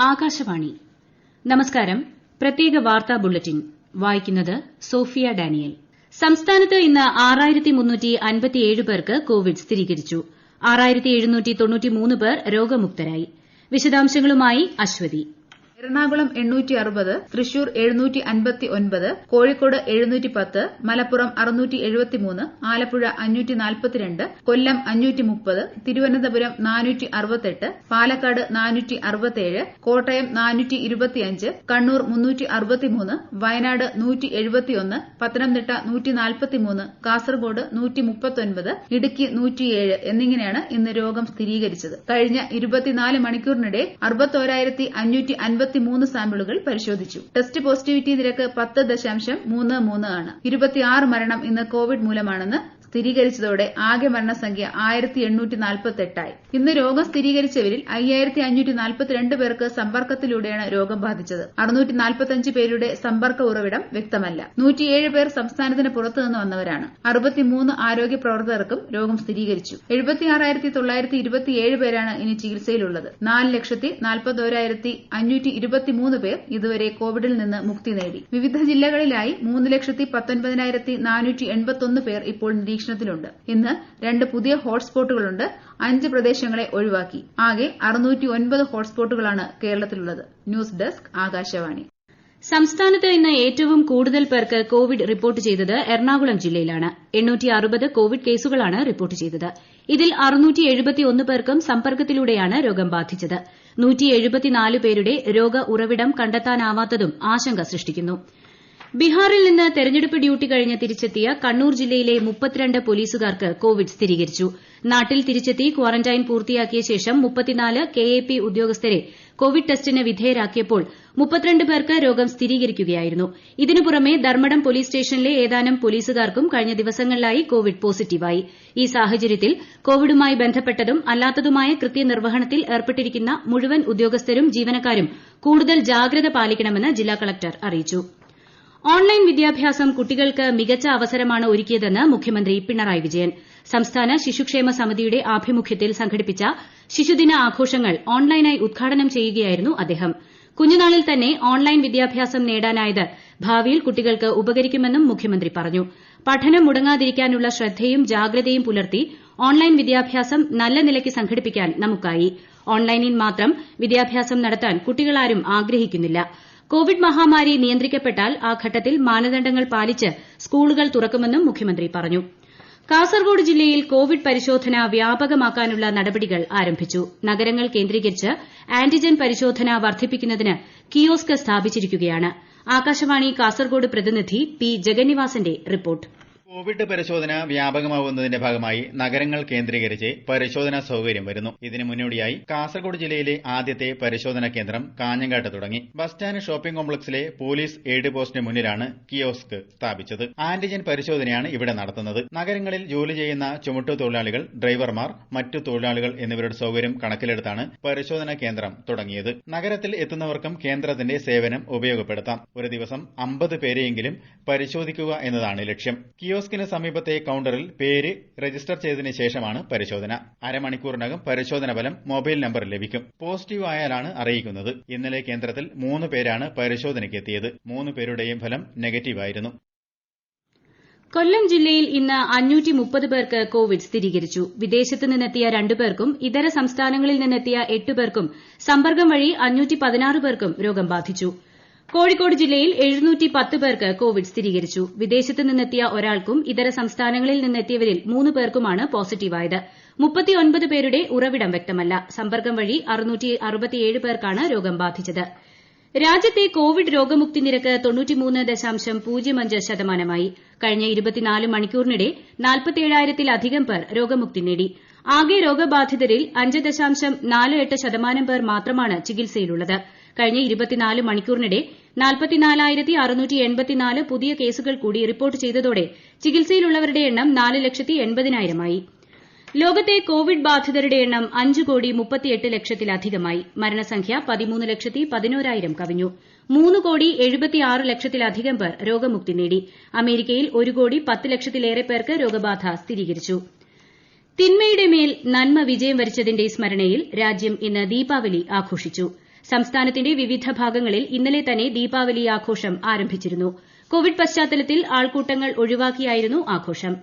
ആകാശവാണി നമസ്കാരം. പ്രത്യേക വാർത്താ ബുള്ളറ്റിൻ വായിക്കുന്നത് സോഫിയ ഡാനിയൽ. സംസ്ഥാനത്ത് ഇന്ന് 6357 പേർക്ക് കോവിഡ് സ്ഥിരീകരിച്ചു. 6793 പേർ രോഗമുക്തരായി. വിശദാംശങ്ങളുമായി അശ്വതി. എറണാകുളം 860, തൃശൂർ 759, കോഴിക്കോട് 710, മലപ്പുറം 673, ആലപ്പുഴ 542, കൊല്ലം 530, തിരുവനന്തപുരം 468, പാലക്കാട് 467, കോട്ടയം 425, കണ്ണൂർ 363, വയനാട് 171, പത്തനംതിട്ട 143, കാസർഗോഡ് 139, ഇടുക്കി 107 എന്നിങ്ങനെയാണ് ഇന്ന് രോഗം സ്ഥിരീകരിച്ചത്. കഴിഞ്ഞ 24 മണിക്കൂറിനിടെ 61,553 സാമ്പിളുകൾ പരിശോധിച്ചു. ടെസ്റ്റ് പോസിറ്റിവിറ്റി നിരക്ക് 10.33 ആണ്. 26 മരണം ഇന്ന് കോവിഡ് മൂലമാണെന്ന് സ്ഥിരീകരിച്ചതോടെ ആകെ മരണസംഖ്യ 1848 ആയി. ഇന്ന് രോഗം സ്ഥിരീകരിച്ചവരിൽ 5542 പേർക്ക് സമ്പർക്കത്തിലൂടെയാണ് രോഗം ബാധിച്ചത്. 645 പേരുടെ സമ്പർക്ക ഉറവിടം വ്യക്തമല്ല. 107 പേർ സംസ്ഥാനത്തിന് പുറത്തുനിന്ന് വന്നവരാണ്. 63 ആരോഗ്യ പ്രവർത്തകർക്കും രോഗം സ്ഥിരീകരിച്ചു. 76,927 പേരാണ് ഇനി ചികിത്സയിലുള്ളത്. 4,41,523 പേർ ഇതുവരെ കോവിഡിൽ നിന്ന് മുക്തി നേടി. വിവിധ ജില്ലകളിലായി 3,19,481 പേർ ഇപ്പോൾ നിരീക്ഷണത്തിലുണ്ട്. ഇന്ന് 2 പുതിയ ഹോട്ട്സ്പോട്ടുകളുണ്ട്. 5 പ്രദേശങ്ങളെ ഒഴിവാക്കി. ആകെ 609 ഹോട്ട്സ്പോട്ടുകളാണ് കേരളത്തിലുള്ളത്. News desk Akashvani. സംസ്ഥാനത്ത് ഇന്ന് ഏറ്റവും കൂടുതൽ പേർക്ക് കോവിഡ് റിപ്പോർട്ട് ചെയ്തത് എറണാകുളം ജില്ലയിലാണ്. 860 കോവിഡ് കേസുകളാണ് റിപ്പോർട്ട് ചെയ്തത്. ഇതിൽ 671 പേർക്കും സമ്പർക്കത്തിലൂടെയാണ് രോഗം ബാധിച്ചത്. 174 പേരുടെ രോഗ ഉറവിടം കണ്ടെത്താനാവാത്തതും ആശങ്ക സൃഷ്ടിക്കുന്നു. ബീഹാറിൽ നിന്ന് തെരഞ്ഞെടുപ്പ് ഡ്യൂട്ടി കഴിഞ്ഞ് തിരിച്ചെത്തിയ കണ്ണൂർ ജില്ലയിലെ 32 പോലീസുകാർക്ക് കോവിഡ് സ്ഥിരീകരിച്ചു. നാട്ടിൽ തിരിച്ചെത്തി ക്വാറന്റൈൻ പൂർത്തിയാക്കിയ ശേഷം 34 KAP ഉദ്യോഗസ്ഥരെ കോവിഡ് ടെസ്റ്റിന് വിധേയരാക്കിയപ്പോൾ 32 പേർക്ക് രോഗം സ്ഥിരീകരിക്കുകയായിരുന്നു. ഇതിനു പുറമെ ധർമ്മടം പോലീസ് സ്റ്റേഷനിലെ ഏതാനും പോലീസുകാർക്കും കഴിഞ്ഞ ദിവസങ്ങളിലായി കോവിഡ് പോസിറ്റീവായി. ഈ സാഹചര്യത്തിൽ കോവിഡുമായി ബന്ധപ്പെട്ടതും അല്ലാത്തതുമായ കൃത്യനിർവഹണത്തിൽ ഏർപ്പെട്ടിരിക്കുന്ന മുഴുവൻ ഉദ്യോഗസ്ഥരും ജീവനക്കാരും കൂടുതൽ ജാഗ്രത പാലിക്കണമെന്ന് ജില്ലാ കളക്ടർ അറിയിച്ചു. ഓൺലൈൻ വിദ്യാഭ്യാസം കുട്ടികൾക്ക് മികച്ച അവസരമാണ് ഒരുക്കിയതെന്ന് മുഖ്യമന്ത്രി പിണറായി വിജയൻ. സംസ്ഥാന ശിശുക്ഷേമ സമിതിയുടെ ആഭിമുഖ്യത്തിൽ സംഘടിപ്പിച്ച ശിശുദിന ആഘോഷങ്ങൾ ഓൺലൈനായി ഉദ്ഘാടനം ചെയ്യുകയായിരുന്നു അദ്ദേഹം. കുഞ്ഞുനാളിൽ തന്നെ ഓൺലൈൻ വിദ്യാഭ്യാസം നേടാനായത് ഭാവിയിൽ കുട്ടികൾക്ക് ഉപകരിക്കുമെന്നും മുഖ്യമന്ത്രി പറഞ്ഞു. പഠനം മുടങ്ങാതിരിക്കാനുള്ള ശ്രദ്ധയും ജാഗ്രതയും പുലർത്തി ഓൺലൈൻ വിദ്യാഭ്യാസം നല്ല നിലയ്ക്ക് സംഘടിപ്പിക്കാൻ നമുക്കായി. ഓൺലൈനിൽ മാത്രം വിദ്യാഭ്യാസം നടത്താൻ കുട്ടികളാരും ആഗ്രഹിക്കുന്നില്ല. കോവിഡ് മഹാമാരി നിയന്ത്രിക്കപ്പെട്ടാൽ ആ ഘട്ടത്തിൽ മാനദണ്ഡങ്ങൾ പാലിച്ച് സ്കൂളുകൾ തുറക്കുമെന്നും മുഖ്യമന്ത്രി പറഞ്ഞു. കാസർഗോഡ് ജില്ലയിൽ കോവിഡ് പരിശോധന വ്യാപകമാക്കാനുള്ള നടപടികൾ ആരംഭിച്ചു. നഗരങ്ങൾ കേന്ദ്രീകരിച്ച് ആന്റിജൻ പരിശോധന വർദ്ധിപ്പിക്കുന്നതിന് കിയോസ്ക് സ്ഥാപിച്ചിരിക്കുകയാണ്. ആകാശവാണി കാസർഗോഡ് പ്രതിനിധി പി ജഗന്നിവാസന്റെ റിപ്പോർട്ട്. കോവിഡ് പരിശോധന വ്യാപകമാവുന്നതിന്റെ ഭാഗമായി നഗരങ്ങൾ കേന്ദ്രീകരിച്ച് പരിശോധനാ സൌകര്യം വരുന്നു. ഇതിന് മുന്നോടിയായി കാസർഗോഡ് ജില്ലയിലെ ആദ്യത്തെ പരിശോധനാ കേന്ദ്രം കാഞ്ഞങ്ങാട്ട് തുടങ്ങി. ബസ് സ്റ്റാൻഡ് ഷോപ്പിംഗ് കോംപ്ലക്സിലെ പോലീസ് എയ്ഡ് പോസ്റ്റിന് മുന്നിലാണ് കിയോസ്ക് സ്ഥാപിച്ചത്. ആന്റിജൻ പരിശോധനയാണ് ഇവിടെ നടത്തുന്നത്. നഗരങ്ങളിൽ ജോലി ചെയ്യുന്ന ചുമട്ടുതൊഴിലാളികൾ, ഡ്രൈവർമാർ, മറ്റു തൊഴിലാളികൾ എന്നിവരുടെ സൌകര്യം കണക്കിലെടുത്താണ് പരിശോധനാ കേന്ദ്രം തുടങ്ങിയത്. നഗരത്തിൽ എത്തുന്നവർക്കും കേന്ദ്രത്തിന്റെ സേവനം ഉപയോഗപ്പെടുത്താം. ഒരു ദിവസം 50 പേരെയെങ്കിലും പരിശോധിക്കുക എന്നതാണ് ലക്ഷ്യം. കിയോസ്കിന് സമീപത്തെ കൌണ്ടറിൽ പേര് രജിസ്റ്റർ ചെയ്തതിന് ശേഷമാണ് പരിശോധന. അരമണിക്കൂറിനകം പരിശോധന ഫലം മൊബൈൽ നമ്പർ ലഭിക്കും. പോസിറ്റീവ് ആയാലാണ് അറിയിക്കുന്നത്. ഇന്നലെ കേന്ദ്രത്തിൽ 3 പേരാണ് പരിശോധനയ്ക്ക് എത്തിയത്. 3 പേരുടെയും ഫലം നെഗറ്റീവായിരുന്നു. കൊല്ലം ജില്ലയിൽ ഇന്ന് 530 പേർക്ക് കോവിഡ് സ്ഥിരീകരിച്ചു. വിദേശത്ത് നിന്നെത്തിയ 2 പേർക്കും ഇതര സംസ്ഥാനങ്ങളിൽ നിന്നെത്തിയ 8 പേർക്കും സമ്പർക്കം വഴി 516 പേർക്കും രോഗം ബാധിച്ചു. കോഴിക്കോട് ജില്ലയിൽ 710 പേർക്ക് കോവിഡ് സ്ഥിരീകരിച്ചു. വിദേശത്ത് നിന്നെത്തിയ ഒരാൾക്കും ഇതര സംസ്ഥാനങ്ങളിൽ നിന്നെത്തിയവരിൽ 3 പേർക്കുമാണ് പോസിറ്റീവായത്. 39 പേരുടെ ഉറവിടം വ്യക്തമല്ല. സമ്പർക്കം വഴി 667 പേർക്കാണ് രോഗം ബാധിച്ചത്. രാജ്യത്തെ കോവിഡ് രോഗമുക്തി നിരക്ക് 93.05% കഴിഞ്ഞ 24 മണിക്കൂറിനിടെ 47,000-ലധികം പേർ രോഗമുക്തി നേടി. ആകെ രോഗബാധിതരിൽ 5.48% പേർ മാത്രമാണ് ചികിത്സയിലുള്ളത്. കഴിഞ്ഞ 24 മണിക്കൂറിനിടെ 44,684 പുതിയ കേസുകൾ കൂടി റിപ്പോർട്ട് ചെയ്തതോടെ ചികിത്സയിലുള്ളവരുടെ എണ്ണം 4,80,000 ലോകത്തെ കോവിഡ് ബാധിതരുടെ എണ്ണം 5,38,00,000-ലധികമായി. മരണസംഖ്യ 13,11,000 കവിഞ്ഞു. 3,76,00,000-ലധികം പേർ രോഗമുക്തി നേടി. അമേരിക്കയിൽ 1,10,00,000-ലേറെ പേർക്ക് രോഗബാധ സ്ഥിരീകരിച്ചു. തിന്മയുടെ മേൽ നന്മ വിജയം വരിച്ചതിന്റെ സ്മരണയിൽ രാജ്യം ഇന്ന് ദീപാവലി ആഘോഷിച്ചു. സംസ്ഥാനത്തിന്റെ വിവിധ ഭാഗങ്ങളിൽ ഇന്നലെ തന്നെ ദീപാവലി ആഘോഷം ആരംഭിച്ചിരുന്നു. കോവിഡ് പശ്ചാത്തലത്തിൽ ആൾക്കൂട്ടങ്ങൾ ഒഴിവാക്കിയായിരുന്നു ആഘോഷം.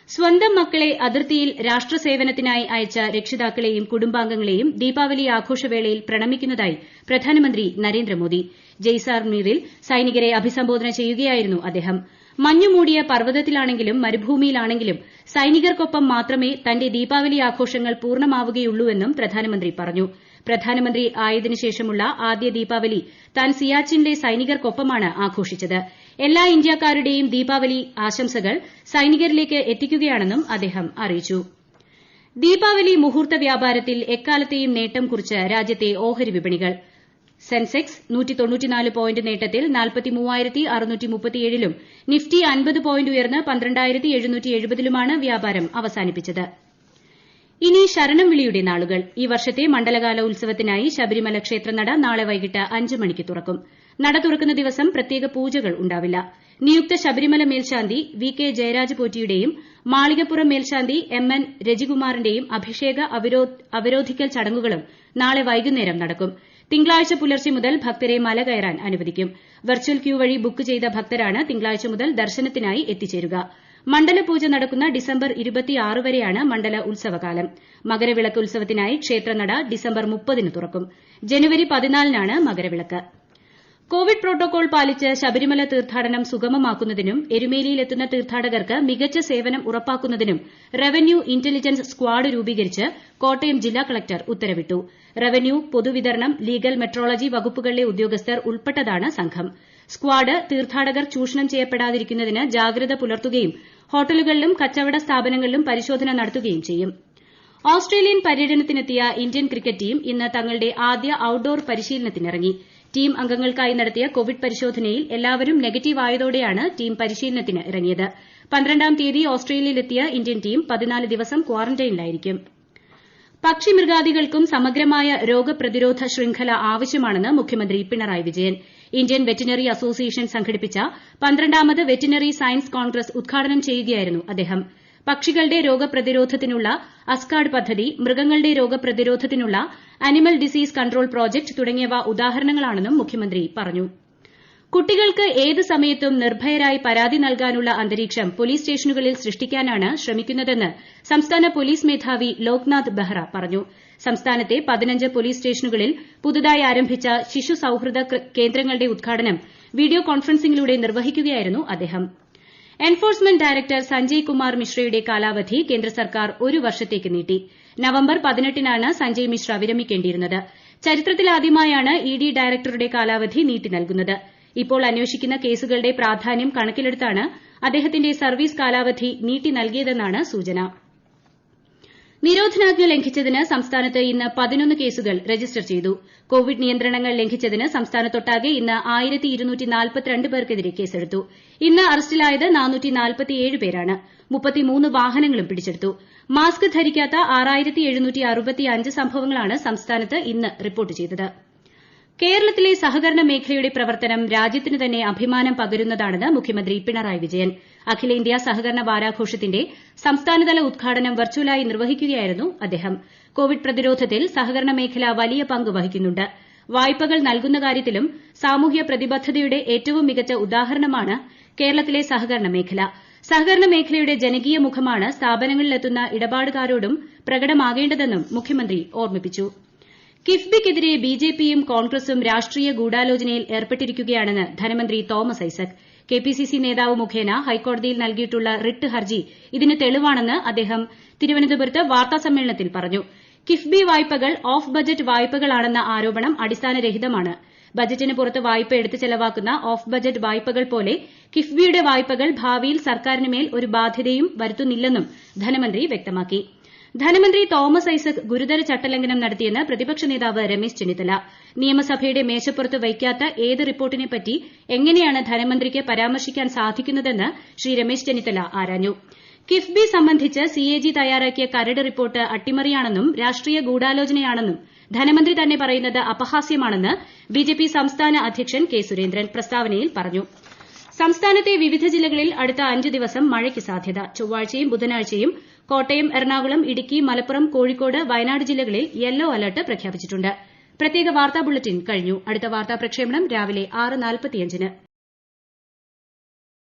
സ്വന്തം മക്കളെ അതിർത്തിയിൽ രാഷ്ട്രസേവനത്തിനായി അയച്ച രക്ഷിതാക്കളെയും കുടുംബാംഗങ്ങളെയും ദീപാവലി ആഘോഷവേളയിൽ പ്രണമിക്കുന്നതായി പ്രധാനമന്ത്രി നരേന്ദ്രമോദി. ജയ്സാൽമീറിൽ സൈനികരെ അഭിസംബോധന ചെയ്യുകയായിരുന്നു അദ്ദേഹം. മഞ്ഞുമൂടിയ പർവ്വതത്തിലാണെങ്കിലും മരുഭൂമിയിലാണെങ്കിലും സൈനികർക്കൊപ്പം മാത്രമേ തന്റെ ദീപാവലി ആഘോഷങ്ങൾ പൂർണ്ണമാവുകയുള്ളൂവെന്നും പ്രധാനമന്ത്രി പറഞ്ഞു. പ്രധാനമന്ത്രി ആയതിനു ശേഷമുള്ള ആദ്യ ദീപാവലി താൻ സിയാച്ചിനിലെ സൈനികർക്കൊപ്പമാണ് ആഘോഷിച്ചത്. എല്ലാ ഇന്ത്യക്കാരുടെയും ദീപാവലി ആശംസകൾ സൈനികരിലേക്ക് എത്തിക്കുകയാണെന്നും അദ്ദേഹം അറിയിച്ചു. ദീപാവലി മുഹൂർത്ത വ്യാപാരത്തിൽ എക്കാലത്തെയും നേട്ടം കുറിച്ച് രാജ്യത്തെ ഓഹരി വിപണികൾ. സെൻസെക്സ് 194 പോയിന്റ് നേട്ടത്തിൽ 43,637ലും നിഫ്റ്റി 50 പോയിന്റ് ഉയർന്ന് 12,770ലുമാണ് വ്യാപാരം അവസാനിപ്പിച്ചത്. ഇനി ശരണം വിളിയുടെ നാളുകൾ. ഈ വർഷത്തെ മണ്ഡലകാല ഉത്സവത്തിനായി ശബരിമല ക്ഷേത്രനട നാളെ വൈകിട്ട് 5 മണിക്ക് തുറക്കും. നട തുറക്കുന്ന ദിവസം പ്രത്യേക പൂജകൾ ഉണ്ടാവില്ല. നിയുക്ത ശബരിമല മേൽശാന്തി വി കെ ജയരാജ് പോറ്റിയുടെയും മാളികപ്പുറം മേൽശാന്തി എം.എൻ. രജികുമാറിന്റെയും അഭിഷേക അവരോധിക്കൽ ചടങ്ങുകളും നാളെ വൈകുന്നേരം നടക്കും. തിങ്കളാഴ്ച പുലർച്ചെ മുതൽ ഭക്തരെ മല കയറാൻ അനുവദിക്കും. വെർച്വൽ ക്യൂ വഴി ബുക്ക് ചെയ്ത ഭക്തരാണ് തിങ്കളാഴ്ച മുതൽ ദർശനത്തിനായി എത്തിച്ചേരുക. മണ്ഡലപൂജ നടക്കുന്ന ഡിസംബർ 26 വരെയാണ് മണ്ഡല ഉത്സവകാലം. മകരവിളക്ക് ഉത്സവത്തിനായി ക്ഷേത്രനട ഡിസംബർ 30 തുറക്കും. ജനുവരി 14 മകരവിളക്ക്. കോവിഡ് പ്രോട്ടോകോൾ പാലിച്ച് ശബരിമല തീർത്ഥാടനം സുഗമമാക്കുന്നതിനും എരുമേലിയിലെത്തുന്ന തീർത്ഥാടകർക്ക് മികച്ച സേവനം ഉറപ്പാക്കുന്നതിനും റവന്യൂ ഇന്റലിജൻസ് സ്ക്വാഡ് രൂപീകരിച്ച് കോട്ടയം ജില്ലാ കളക്ടർ ഉത്തരവിട്ടു. റവന്യൂ, പൊതുവിതരണം, ലീഗൽ, മെട്രോളജി വകുപ്പുകളിലെ ഉദ്യോഗസ്ഥർ ഉൾപ്പെട്ടതാണ് സംഘം. സ്ക്വാഡ് തീർത്ഥാടകർ ചൂഷണം ചെയ്യപ്പെടാതിരിക്കുന്നതിന് ജാഗ്രത പുലർത്തുകയും ഹോട്ടലുകളിലും കച്ചവട സ്ഥാപനങ്ങളിലും പരിശോധന നടത്തുകയും ചെയ്യും. ഓസ്ട്രേലിയൻ പര്യടനത്തിനെത്തിയ ഇന്ത്യൻ ക്രിക്കറ്റ് ടീം ഇന്ന് തങ്ങളുടെ ആദ്യ ഔട്ട്ഡോർ പരിശീലനത്തിനിറങ്ങി. ടീം അംഗങ്ങൾക്കായി നടത്തിയ കോവിഡ് പരിശോധനയിൽ എല്ലാവരും നെഗറ്റീവ് ആയതോടെയാണ് ടീം പരിശീലനത്തിന് ഇറങ്ങിയത്. 12-ാം തീയതി ഓസ്ട്രേലിയയിലെത്തിയ ഇന്ത്യൻ ടീം 14 ദിവസം ക്വാറന്റൈനിലായിരിക്കും. പക്ഷിമൃഗാദികൾക്കും സമഗ്രമായ രോഗപ്രതിരോധ ശൃംഖല ആവശ്യമാണെന്ന് മുഖ്യമന്ത്രി Pinarayi Vijayan. Indian veterinary association സംഘടിപ്പിച്ച 12ാമത് വെറ്റിനറി സയൻസ് കോൺഗ്രസ് ഉദ്ഘാടനം ചെയ്യുകയായിരുന്നു അദ്ദേഹം. പക്ഷികളുടെ രോഗപ്രതിരോധത്തിനുള്ള അസ്കാഡ് പദ്ധതി, മൃഗങ്ങളുടെ രോഗപ്രതിരോധത്തിനുള്ള അനിമൽ ഡിസീസ് കൺട്രോൾ പ്രോജക്ട് തുടങ്ങിയവ ഉദാഹരണങ്ങളാണെന്നും മുഖ്യമന്ത്രി പറഞ്ഞു. കുട്ടികൾക്ക് ഏത് സമയത്തും നിർഭയരായി പരാതി നൽകാനുള്ള അന്തരീക്ഷം പോലീസ് സ്റ്റേഷനുകളിൽ സൃഷ്ടിക്കാനാണ് ശ്രമിക്കുന്നതെന്ന് സംസ്ഥാന പോലീസ് മേധാവി ലോക്നാഥ് ബെഹ്റ പറഞ്ഞു. സംസ്ഥാനത്തെ 15 പോലീസ് സ്റ്റേഷനുകളിൽ പുതുതായി ആരംഭിച്ച ശിശു സൌഹൃദ കേന്ദ്രങ്ങളുടെ ഉദ്ഘാടനം വീഡിയോ കോൺഫറൻസിംഗിലൂടെ നിർവഹിക്കുകയായിരുന്നു അദ്ദേഹം. എൻഫോഴ്സ്മെന്റ് ഡയറക്ടർ സഞ്ജയ് കുമാർ മിശ്രയുടെ കാലാവധി കേന്ദ്ര സർക്കാർ ഒരു വർഷത്തേക്ക് നീട്ടി. നവംബർ 18-നാണ് സഞ്ജയ് മിശ്ര വിരമിക്കേണ്ടിയിരുന്നത്. ചരിത്രത്തിലാദ്യമായാണ് ഇഡി ഡയറക്ടറുടെ കാലാവധി നീട്ടി നൽകുന്നത്. ഇപ്പോൾ അന്വേഷിക്കുന്ന കേസുകളുടെ പ്രാധാന്യം കണക്കിലെടുത്താണ് അദ്ദേഹത്തിന്റെ സർവീസ് കാലാവധി നീട്ടി നൽകിയതെന്നാണ് സൂചന. നിരോധനാജ്ഞ ലംഘിച്ചതിന് സംസ്ഥാനത്ത് ഇന്ന് 11 കേസുകൾ രജിസ്റ്റർ ചെയ്തു. കോവിഡ് നിയന്ത്രണങ്ങൾ ലംഘിച്ചതിന് സംസ്ഥാനത്തൊട്ടാകെ ഇന്ന് 1242 പേർക്കെതിരെ കേസെടുത്തു. ഇന്ന് അറസ്റ്റിലായത് 447 പേരാണ്. 33 വാഹനങ്ങളും പിടിച്ചെടുത്തു. മാസ്ക് ധരിക്കാത്ത 6765 സംഭവങ്ങളാണ് സംസ്ഥാനത്ത് ഇന്ന് റിപ്പോർട്ട് ചെയ്തത്. കേരളത്തിലെ സഹകരണ മേഖലയുടെ പ്രവർത്തനം രാജ്യത്തിന് തന്നെ അഭിമാനം പകരുന്നതാണെന്ന് മുഖ്യമന്ത്രി പിണറായി വിജയൻ. അഖിലേന്ത്യാ സഹകരണ വാരാഘോഷത്തിന്റെ സംസ്ഥാനതല ഉദ്ഘാടനം വെർച്വലായി നിർവഹിക്കുകയായിരുന്നു അദ്ദേഹം. കോവിഡ് പ്രതിരോധത്തിൽ സഹകരണ മേഖല വലിയ പങ്ക് വഹിക്കുന്നുണ്ട്. വായ്പകൾ നൽകുന്ന കാര്യത്തിലും സാമൂഹ്യ പ്രതിബദ്ധതയുടെ ഏറ്റവും മികച്ച ഉദാഹരണമാണ് കേരളത്തിലെ സഹകരണ മേഖല. സഹകരണ മേഖലയുടെ ജനകീയ മുഖമാണ് സ്ഥാപനങ്ങളിലെത്തുന്ന ഇടപാടുകാരോടും പ്രകടമാകേണ്ടതെന്നും മുഖ്യമന്ത്രി ഓർമ്മിപ്പിച്ചു. കിഫ്ബിക്കെതിരെ ബിജെപിയും കോൺഗ്രസും രാഷ്ട്രീയ ഗൂഢാലോചനയിൽ ഏർപ്പെട്ടിരിക്കുകയാണെന്ന് ധനമന്ത്രി തോമസ് ഐസക്. കെപിസിസി നേതാവ് മുഖേന ഹൈക്കോടതിയിൽ നൽകിയിട്ടുള്ള റിട്ട് ഹർജി ഇതിന് തെളിവാണെന്ന് അദ്ദേഹം തിരുവനന്തപുരത്ത് വാർത്താസമ്മേളനത്തിൽ പറഞ്ഞു. കിഫ്ബി വായ്പകൾ ഓഫ് ബജറ്റ് വായ്പകളാണെന്ന ആരോപണം അടിസ്ഥാനരഹിതമാണ്. ബജറ്റിന് പുറത്ത് വായ്പ എടുത്ത് ചെലവാക്കുന്ന ഓഫ് ബജറ്റ് വായ്പകൾ പോലെ കിഫ്ബിയുടെ വായ്പകൾ ഭാവിയിൽ സർക്കാരിനുമേൽ ഒരു ബാധ്യതയും വരുത്തുന്നില്ലെന്നും ധനമന്ത്രി വ്യക്തമാക്കി. ധനമന്ത്രി തോമസ് ഐസക് ഗുരുതര ചട്ടലംഘനം നടത്തിയെന്ന് പ്രതിപക്ഷ നേതാവ് രമേശ് ചെന്നിത്തല. നിയമസഭയുടെ മേശപ്പുറത്ത് വയ്ക്കാത്ത ഏത് റിപ്പോർട്ടിനെപ്പറ്റി എങ്ങനെയാണ് ധനമന്ത്രിക്ക് പരാമർശിക്കാൻ സാധിക്കുന്നതെന്ന് ശ്രീ രമേശ് ചെന്നിത്തല ആരാഞ്ഞു. കിഫ്ബി സംബന്ധിച്ച് സിഎജി തയ്യാറാക്കിയ കരട് റിപ്പോർട്ട് അട്ടിമറിയാണെന്നും രാഷ്ട്രീയ ഗൂഢാലോചനയാണെന്നും ധനമന്ത്രി തന്നെ പറയുന്നത് അപഹാസ്യമാണെന്ന് ബിജെപി സംസ്ഥാന അധ്യക്ഷൻ കെ സുരേന്ദ്രൻ പ്രസ്താവനയിൽ പറഞ്ഞു. സംസ്ഥാനത്തെ വിവിധ ജില്ലകളിൽ അടുത്ത 5 ദിവസം മഴയ്ക്ക് സാധ്യത. ചൊവ്വാഴ്ചയും ബുധനാഴ്ചയും കോട്ടയം, എറണാകുളം, ഇടുക്കി, മലപ്പുറം, കോഴിക്കോട്, വയനാട് ജില്ലകളിൽ യെല്ലോ അലർട്ട് പ്രഖ്യാപിച്ചിട്ടുണ്ട്. പ്രത്യേക വാർത്താ ബുള്ളറ്റിൻ കഴിഞ്ഞു. അടുത്ത വാർത്താ പ്രക്ഷേപണം രാവിലെ 6:45-ന്.